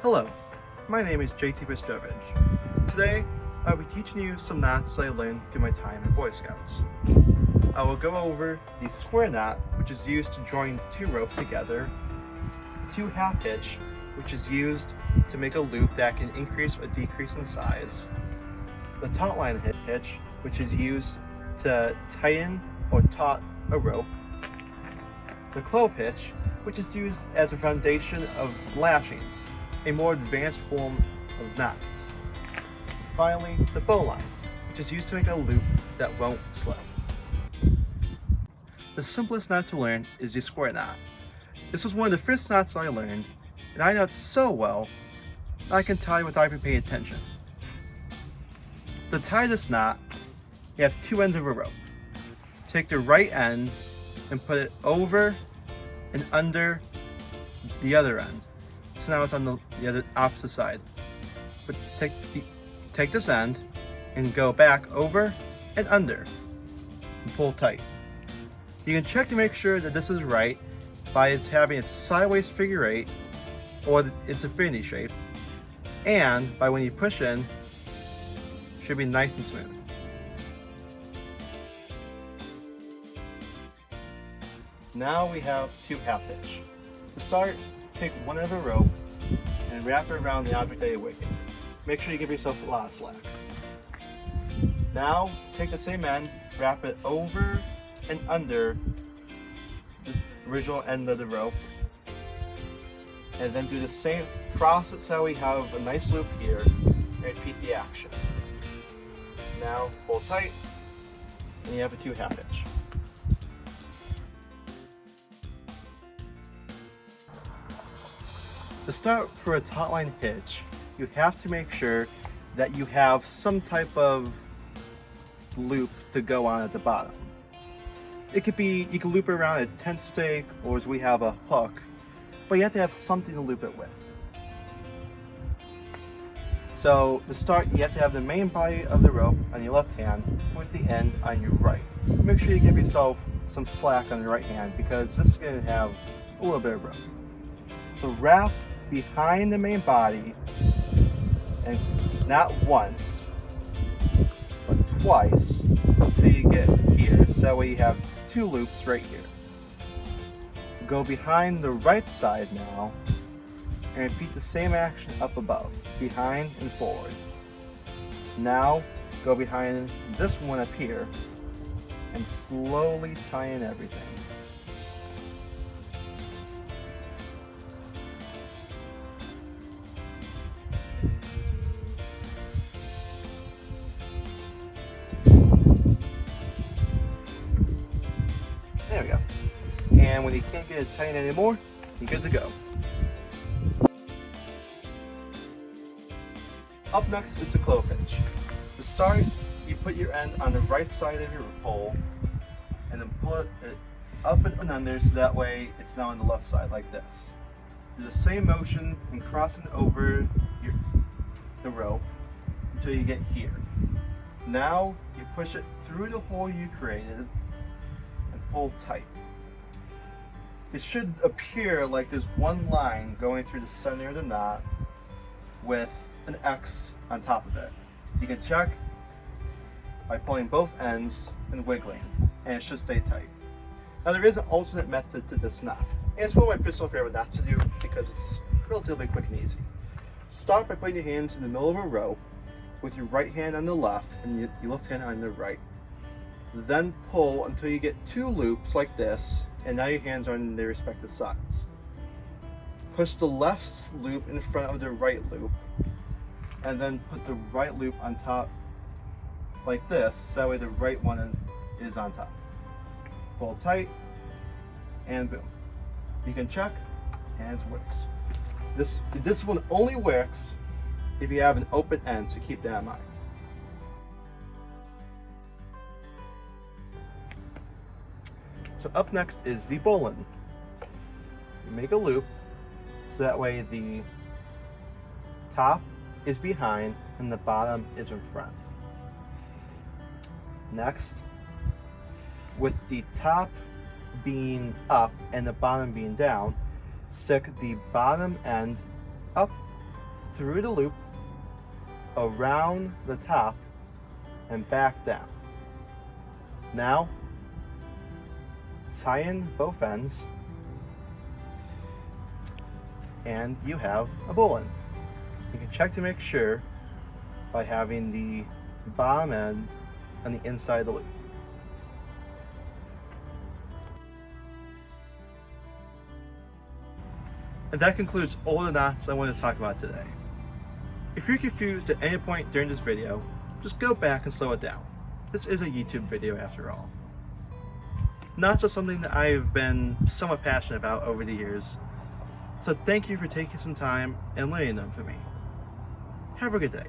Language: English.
Hello, my name is JT Puszczewicz. Today, I'll be teaching you some knots I learned through my time in Boy Scouts. I will go over the square knot, which is used to join two ropes together, two half hitch, which is used to make a loop that can increase or decrease in size, the hotline hitch, which is used to tighten or taut a rope, the clove hitch, which is used as a foundation of lashings, a more advanced form of knots. And finally, the bowline, which is used to make a loop that won't slip. The simplest knot to learn is the square knot. This was one of the first knots I learned, and I know it so well that I can tie without even paying attention. To tie this knot, you have two ends of a rope. Take the right end and put it over and under the other end. So now it's on the other opposite side. But take this end and go back over and under and pull tight. You can check to make sure that this is right by its having its sideways figure eight or its infinity shape, and by when you push in, should be nice and smooth. Now we have two half hitch. To start, take one end of a rope and wrap it around the object that you're wigging. Make sure you give yourself a lot of slack. Now, take the same end, wrap it over and under the original end of the rope, and then do the same process how we have a nice loop here, and repeat the action. Now, pull tight, and you have a two half hitch. To start for a hotline hitch, you have to make sure that you have some type of loop to go on at the bottom. It could be, you can loop it around a tent stake, or as we have a hook, but you have to have something to loop it with. So to start, you have to have the main body of the rope on your left hand with the end on your right. Make sure you give yourself some slack on your right hand because this is going to have a little bit of rope. So wrap behind the main body, and not once, but twice until you get here. So that way you have two loops right here. Go behind the right side now, and repeat the same action up above, behind and forward. Now go behind this one up here, and slowly tie in everything. There we go. And when you can't get it tight anymore, you're good to go. Up next is the clove hitch. To start, you put your end on the right side of your pole and then pull it up and under so that way it's now on the left side like this. Do the same motion and crossing over the rope until you get here. Now you push it through the hole you created and pull tight. It should appear like there's one line going through the center of the knot with an X on top of it. You can check by pulling both ends and wiggling, and it should stay tight. Now there is an alternate method to this knot, and it's one of my personal favorite knots to do because it's relatively quick and easy. Start by putting your hands in the middle of a row with your right hand on the left and your left hand on the right. Then pull until you get two loops like this, and now your hands are on their respective sides. Push the left loop in front of the right loop, and then put the right loop on top like this, so that way the right one is on top. Pull tight, and boom. You can check, and it works. This one only works if you have an open end, so keep that in mind. So up next is the bowline. You make a loop, so that way the top is behind and the bottom is in front. Next, with the top being up and the bottom being down, stick the bottom end up through the loop, around the top, and back down. Now, tie in both ends, and you have a bowline. You can check to make sure by having the bottom end on the inside of the loop. And that concludes all the knots I want to talk about today. If you're confused at any point during this video, just go back and slow it down. This is a YouTube video after all. Knots are something that I've been somewhat passionate about over the years, so thank you for taking some time and learning them for me. Have a good day.